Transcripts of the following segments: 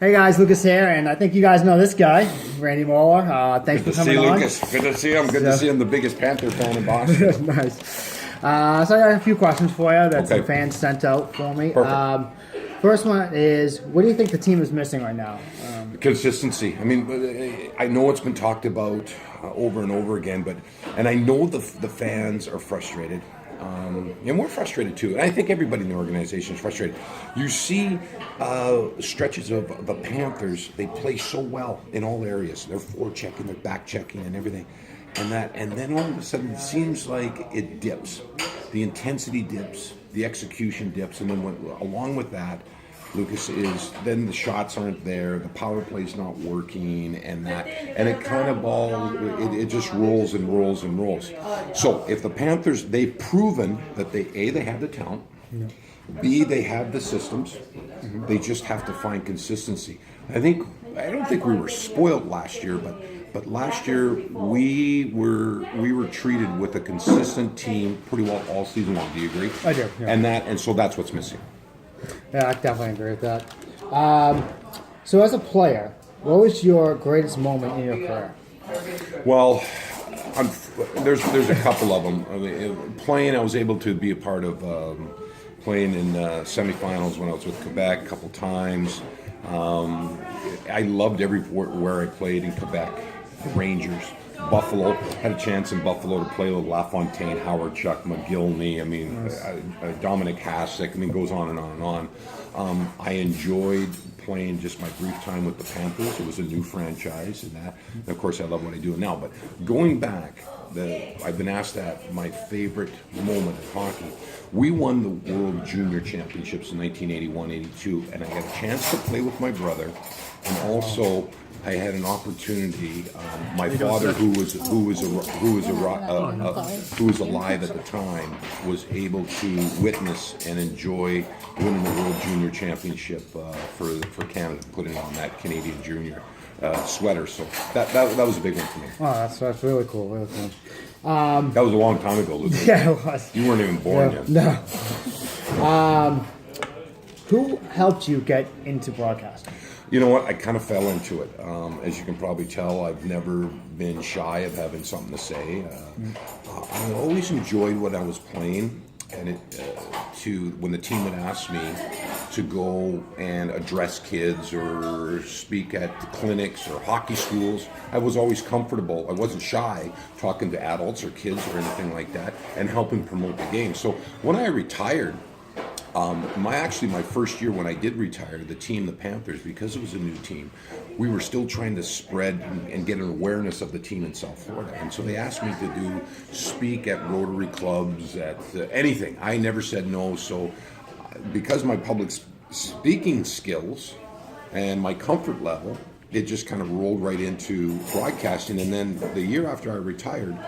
Hey guys, Lucas here, and I think you guys know this guy, Randy Moller. Thanks for coming on. Lucas. Good to see him. Good to see him, the biggest Panther fan in Boston. Nice. So I got a few questions for you that some fans sent out for me. First one is, what do you think the team is missing right now? Consistency. I mean, I know it's been talked about over and over again, and I know the fans are frustrated. And we're frustrated too. And I think everybody in the organization is frustrated. You see stretches of the Panthers, they play so well in all areas. They're forechecking, they're back-checking and everything. And then all of a sudden it seems like it dips. The intensity dips, the execution dips, and then along with that, Lucas, is then the shots aren't there, the power play's not working, and it kind of it just rolls and rolls and rolls. So if the Panthers, they've proven that they have the talent, B, they have the systems, they just have to find consistency. I don't think we were spoiled last year, but last year we were treated with a consistent team pretty well all season long. Do you agree? I do. Yeah. And so that's what's missing. Yeah, I definitely agree with that. So as a player, what was your greatest moment in your career? Well, there's a couple of them. I mean, playing, I was able to be a part of playing in semifinals when I was with Quebec a couple times. I loved everywhere I played in Quebec. Rangers, Buffalo, had a chance in Buffalo to play with LaFontaine, Howard, Chuck, McGillney. I mean, Dominic Hasek. I mean, goes on and on and on. I enjoyed playing just my brief time with the Panthers. It was a new franchise, and of course, I love what I do now. But going back, I've been asked that my favorite moment of hockey. We won the World Junior Championships in 1981-82, and I got a chance to play with my brother, and also I had an opportunity. My father, who was alive at the time, was able to witness and enjoy winning the World Junior Championship for Canada, putting on that Canadian Junior sweater. So that was a big one for me. Oh, that's really cool. Really cool. That was a long time ago, Lucas. Yeah, it was. You weren't even born yet. No. Who helped you get into broadcasting? You know what? I kind of fell into it. As you can probably tell, I've never been shy of having something to say. I always enjoyed what I was playing, and when the team would ask me to go and address kids or speak at clinics or hockey schools, I was always comfortable. I wasn't shy talking to adults or kids or anything like that and helping promote the game. So when I retired, my first year when I did retire, the Panthers, because it was a new team, we were still trying to spread and get an awareness of the team in South Florida. And so they asked me to speak at Rotary clubs, at anything. I never said no. So because my public speaking skills and my comfort level, it just kind of rolled right into broadcasting. And then the year after I retired,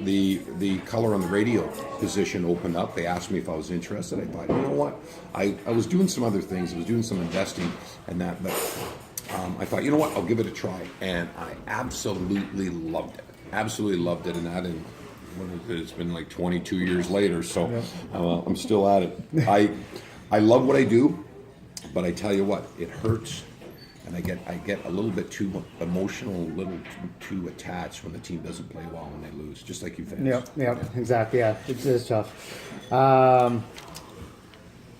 the color on the radio position opened up. They asked me if I was interested. I thought, you know what? I was doing some other things. I was doing some investing and that, but I thought, you know what? I'll give it a try. And I absolutely loved it. Absolutely loved it. And it's been like 22 years later, so I'm still at it. I love what I do, but I tell you what, it hurts. And I get a little bit too emotional, a little too attached when the team doesn't play well when they lose, just like you fans. Yeah, exactly. Yeah, it is tough.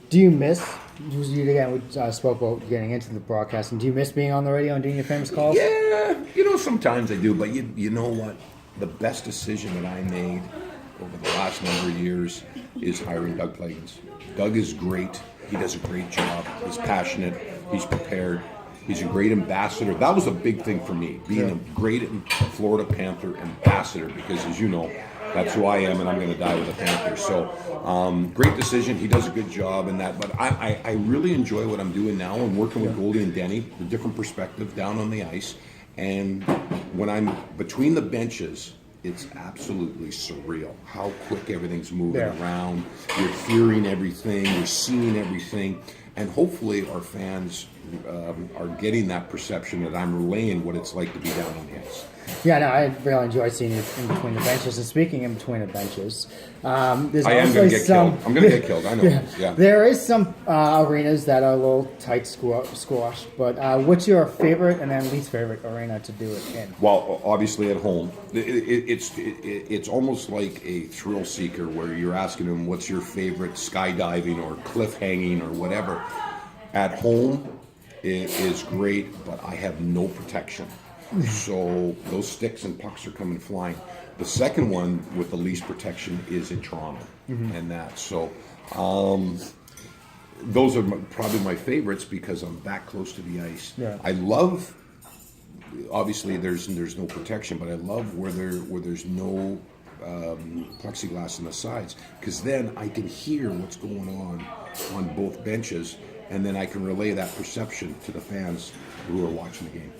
Do you miss? We spoke about getting into the broadcasting. Do you miss being on the radio and doing your famous calls? Yeah, sometimes I do. But you know what? The best decision that I made over the last number of years is hiring Doug Plagans. Doug is great. He does a great job. He's passionate. He's prepared. He's a great ambassador. That was a big thing for me, being a great Florida Panther ambassador, because as you know, that's who I am, and I'm going to die with the Panthers. So, great decision. He does a good job in that. But I really enjoy what I'm doing now and working with Goldie and Denny, the different perspective down on the ice. And when I'm between the benches, it's absolutely surreal how quick everything's moving around. You're hearing everything, you're seeing everything. And hopefully our fans are getting that perception that I'm relaying what it's like to be down on the ice. Yeah, no, I really enjoy seeing you in between the benches. And speaking in between the benches, there's I am going to get killed. I'm going to get killed. I know. Yeah. There is some arenas that are a little tight squash, but what's your favorite and then least favorite arena to do it in? Well, obviously at home, it's almost like a thrill seeker where you're asking them what's your favorite skydiving or cliff hanging or whatever. At home, it is great, but I have no protection. So those sticks and pucks are coming flying. The second one with the least protection is in Toronto, and that. So those are probably my favorites because I'm that close to the ice. Yeah. I love. Obviously, there's no protection, but I love where there's no plexiglass on the sides because then I can hear what's going on both benches, and then I can relay that perception to the fans who are watching the game.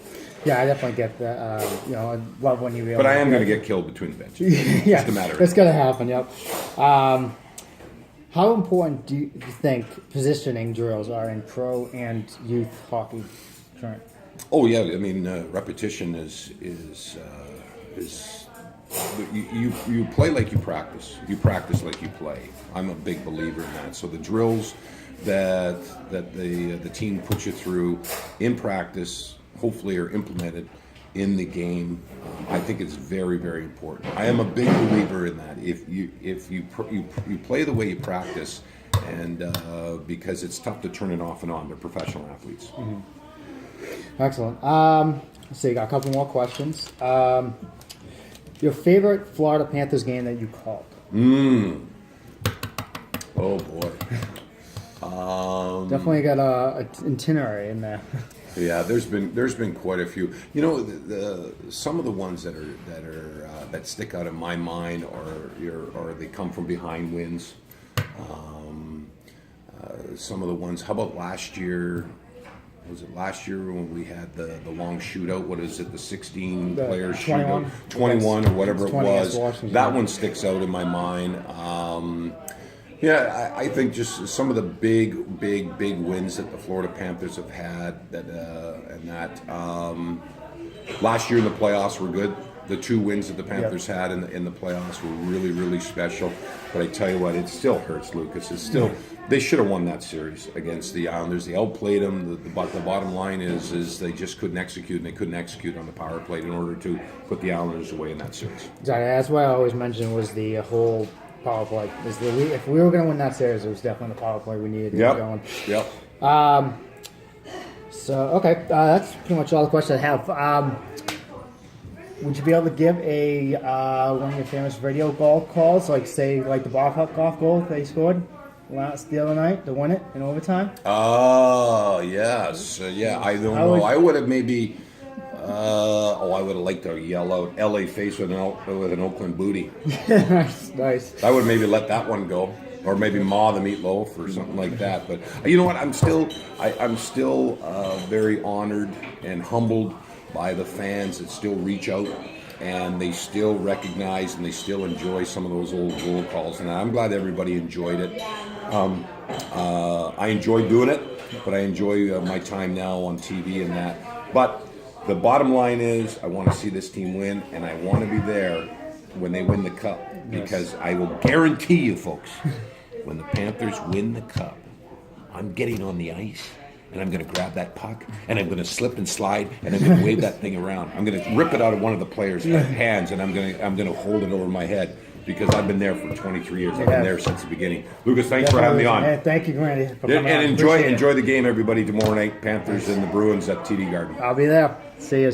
Yeah, I definitely get that. I love when you realize. But I am going to get killed between the benches. Yeah, just a matter of it's going to happen. Yep. How important do you think positioning drills are in pro and youth hockey current? Oh yeah, I mean repetition is you play like you practice. You practice like you play. I'm a big believer in that. So the drills that the team puts you through in practice, hopefully are implemented in the game. I think it's very, very important. I am a big believer in that. If you play the way you practice, and because it's tough to turn it off and on. They're professional athletes. Mm-hmm. Excellent. Let's see, got a couple more questions. Your favorite Florida Panthers game that you called? Oh boy. Definitely got a itinerary in there. Yeah, there's been quite a few. You know, some of the ones that stick out in my mind are they come from behind wins. Some of the ones. How about last year? Was it last year when we had the long shootout? What is it? The 16 players shootout, 21 or whatever it was. That one sticks out in my mind. Yeah, I think just some of the big wins that the Florida Panthers have had. Last year in the playoffs were good. The 2 wins that the Panthers had in the playoffs were really, really special. But I tell you what, it still hurts, Lucas. It's still they should have won that series against the Islanders. They outplayed them. The bottom line is they just couldn't execute, and they couldn't execute on the power play in order to put the Islanders away in that series. Exactly. That's why I always mentioned was the whole power play. If we were going to win that series, it was definitely the power play we needed to get going. Yep. So, okay, that's pretty much all the questions I have. Would you be able to give one of your famous radio golf calls, like the Bob golf goal they scored the other night to win it in overtime? Oh, yes. Yeah, I don't know. I would have maybe... I would have liked to yell out "LA face" with an Oakland booty. Nice. I would maybe let that one go, or maybe "Ma the Meatloaf" or something like that. But you know what? I'm still very honored and humbled by the fans that still reach out and they still recognize and they still enjoy some of those old goal calls. And I'm glad everybody enjoyed it. I enjoy doing it, but I enjoy my time now on TV and that. But the bottom line is I want to see this team win, and I want to be there when they win the cup, because I will guarantee you, folks, when the Panthers win the cup, I'm getting on the ice, and I'm going to grab that puck, and I'm going to slip and slide, and I'm going to wave that thing around. I'm going to rip it out of one of the players' hands, and I'm going to hold it over my head, because I've been there for 23 years. I've been there since the beginning. Lucas, thanks for having me on. Hey, thank you, Grandy, for coming on. And enjoy the game, everybody, tomorrow night. Panthers and the Bruins at TD Garden. I'll be there. See you.